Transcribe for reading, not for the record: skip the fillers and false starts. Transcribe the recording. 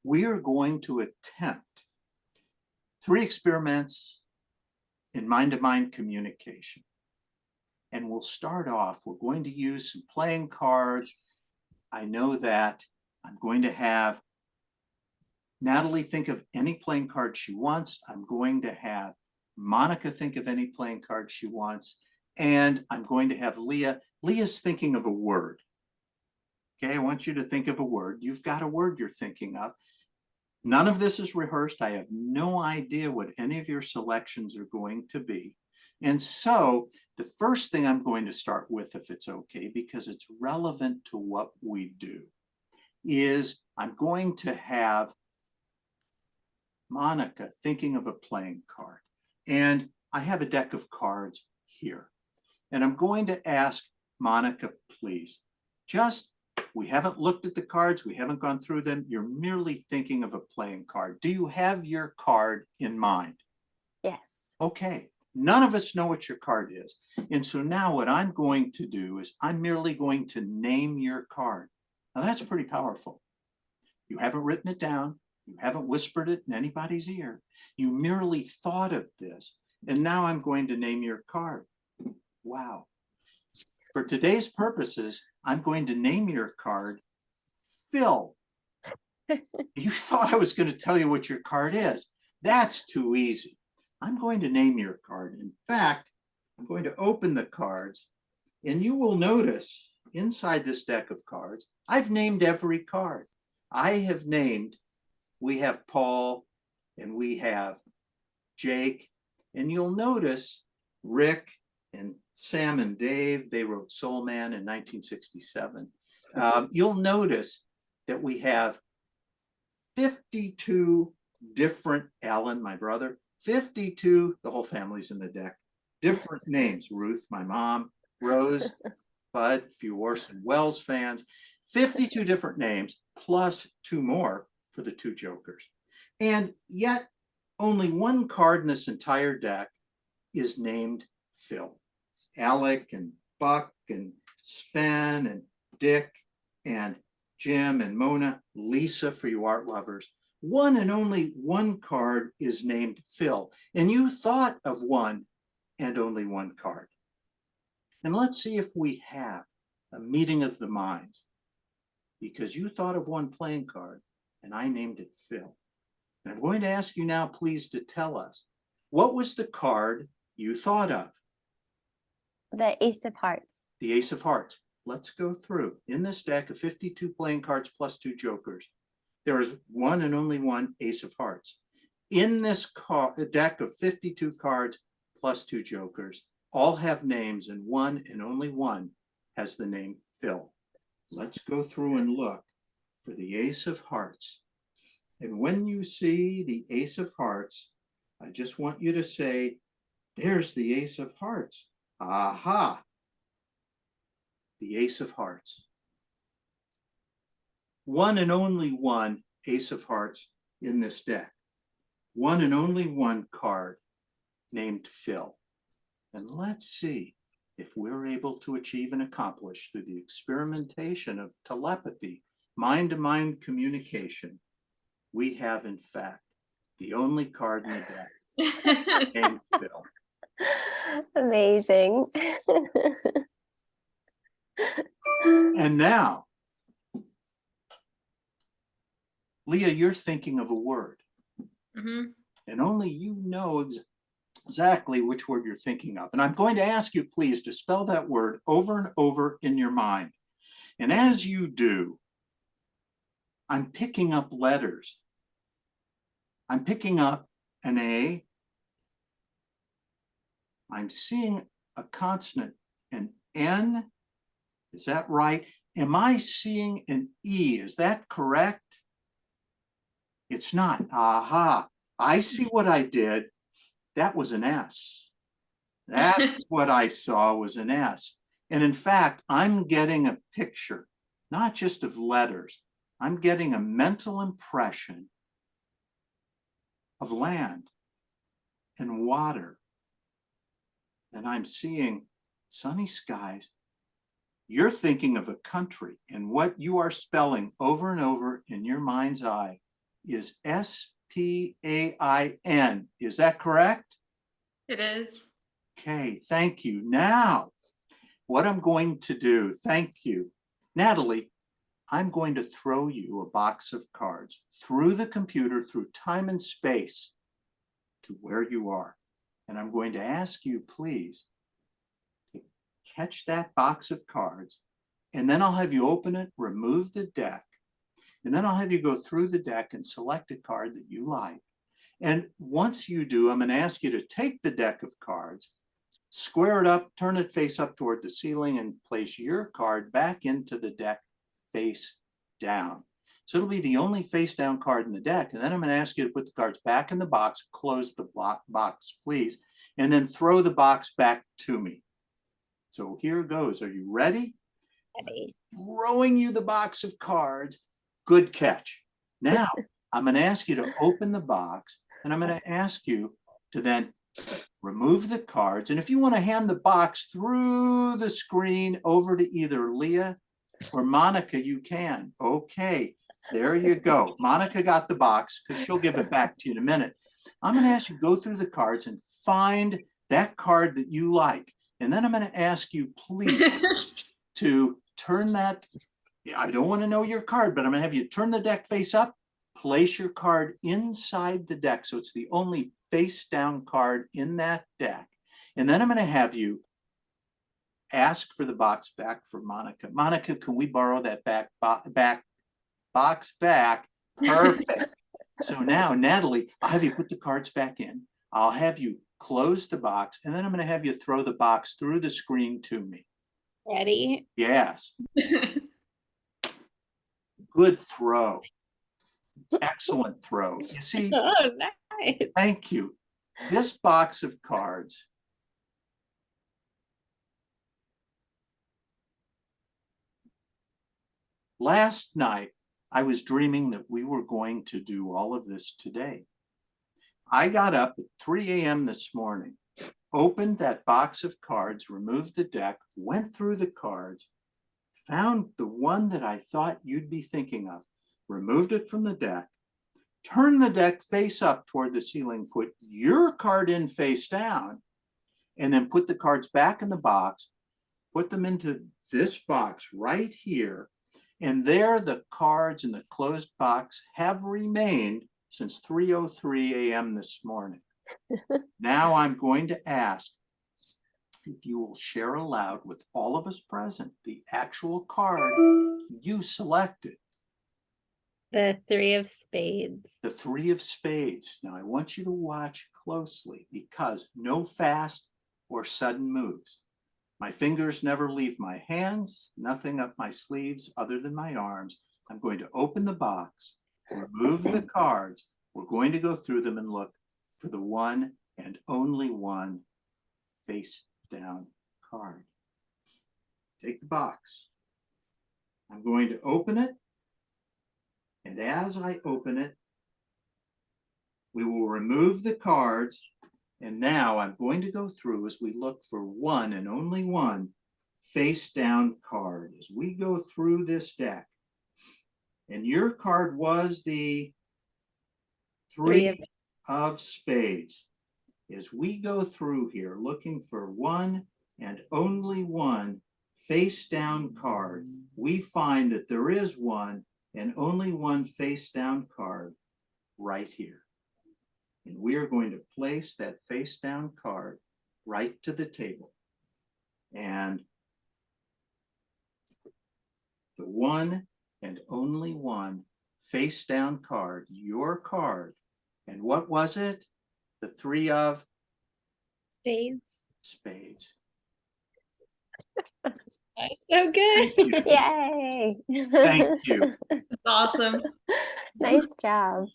we are going to attempt 3 experiments in mind-to-mind communication. And we'll start off, we're going to use some playing cards. I know that I'm going to have Natalie think of any playing card she wants. I'm going to have Monica think of any playing card she wants. And I'm going to have Leah. Leah's thinking of a word. Okay, I want you to think of a word. You've got a word you're thinking of. None of this is rehearsed. I have no idea what any of your selections are going to be. And so the first thing I'm going to start with, if it's okay, because it's relevant to what we do, is I'm going to have Monica thinking of a playing card. And I have a deck of cards here. And I'm going to ask Monica, please, we haven't looked at the cards, we haven't gone through them, you're merely thinking of a playing card. Do you have your card in mind? Yes. Okay, none of us know what your card is. And so now what I'm going to do is I'm merely going to name your card. Now that's pretty powerful. You haven't written it down, you haven't whispered it in anybody's ear. You merely thought of this, and now I'm going to name your card. Wow. For today's purposes, I'm going to name your card Phil. You thought I was going to tell you what your card is. That's too easy. I'm going to name your card. In fact, I'm going to open the cards, and you will notice inside this deck of cards, I've named every card. I have named, we have Paul, and we have Jake, and you'll notice Rick and Sam and Dave, they wrote Soul Man in 1967. You'll notice that we have 52 different, Alan, my brother, 52, the whole family's in the deck, different names. Ruth, my mom, Rose, Bud, a few Orson Welles fans, 52 different names, plus 2 more for the 2 jokers. And yet only 1 card in this entire deck is named Phil. Alec and Buck and Sven and Dick and Jim and Mona, Lisa for you art lovers. 1 and only 1 card is named Phil. And you thought of 1 and only 1 card. And let's see if we have a meeting of the minds, because you thought of 1 playing card and I named it Phil. And I'm going to ask you now, please, to tell us, what was the card you thought of? The Ace of Hearts. The Ace of Hearts. Let's go through. In this deck of 52 playing cards plus 2 jokers, there is 1 and only 1 Ace of Hearts. In this deck of 52 cards plus 2 jokers, all have names, and 1 and only 1 has the name Phil. Let's go through and look for the Ace of Hearts. And when you see the Ace of Hearts, I just want you to say, there's the Ace of Hearts. Aha! The Ace of Hearts. 1 and only 1 Ace of Hearts in this deck. 1 and only 1 card named Phil. And let's see if we're able to achieve and accomplish through the experimentation of telepathy, mind-to-mind communication, we have in fact the only card in the deck named Phil. Amazing. And now, Leah, you're thinking of a word. Mm-hmm. And only you know exactly which word you're thinking of. And I'm going to ask you, please, to spell that word over and over in your mind. And as you do, I'm picking up letters. I'm picking up an A. I'm seeing a consonant, an N. Is that right? Am I seeing an E? Is that correct? It's not. Aha. I see what I did. That was an S. That's what I saw was an S. And in fact, I'm getting a picture, not just of letters. I'm getting a mental impression of land and water. And I'm seeing sunny skies. You're thinking of a country, and what you are spelling over and over in your mind's eye is S-P-A-I-N. Is that correct? It is. Okay, thank you. Now, what I'm going to do, thank you, Natalie, I'm going to throw you a box of cards through the computer, through time and space to where you are. And I'm going to ask you, please, to catch that box of cards, and then I'll have you open it, remove the deck, and then I'll have you go through the deck and select a card that you like. And once you do, I'm going to ask you to take the deck of cards, square it up, turn it face up toward the ceiling, and place your card back into the deck face down. So it'll be the only face down card in the deck. And then I'm going to ask you to put the cards back in the box, close the box, please, and then throw the box back to me. So here goes. Are you ready? Ready. Throwing you the box of cards. Good catch. Now, I'm going to ask you to open the box, and I'm going to ask you to then remove the cards. And if you want to hand the box through the screen over to either Leah or Monica, you can. Okay, there you go. Monica got the box because she'll give it back to you in a minute. I'm going to ask you to go through the cards and find that card that you like. And then I'm going to ask you, please, to turn that. I don't want to know your card, but I'm going to have you turn the deck face up, place your card inside the deck. So it's the only face down card in that deck. And then I'm going to have you ask for the box back for Monica. Monica, can we borrow that box back? Perfect. So now, Natalie, I'll have you put the cards back in. I'll have you close the box, and then I'm going to have you throw the box through the screen to me. Ready? Yes. Good throw. Excellent throw. You see, Oh, nice. thank you. This box of cards last night, I was dreaming that we were going to do all of this today. I got up at 3 a.m. this morning, opened that box of cards, removed the deck, went through the cards, found the one that I thought you'd be thinking of, removed it from the deck, turned the deck face up toward the ceiling, put your card in face down, and then put the cards back in the box, put them into this box right here. And there the cards in the closed box have remained since 3:03 a.m. this morning. Now I'm going to ask if you will share aloud with all of us present the actual card you selected. The 3 of spades. The 3 of spades. Now I want you to watch closely because no fast or sudden moves. My fingers never leave my hands, nothing up my sleeves other than my arms. I'm going to open the box, remove the cards. We're going to go through them and look for the one and only one face down card. Take the box. I'm going to open it. And as I open it, we will remove the cards. And now I'm going to go through as we look for one and only one face down card as we go through this deck. And your card was the 3 of spades. As we go through here looking for one and only one face down card, we find that there is one and only one face down card right here. And we are going to place that face down card right to the table. And the one and only one face down card, your card. And what was it? The 3 of Spades. spades. So good. Thank you. Yay. Thank you. That's awesome. Nice job.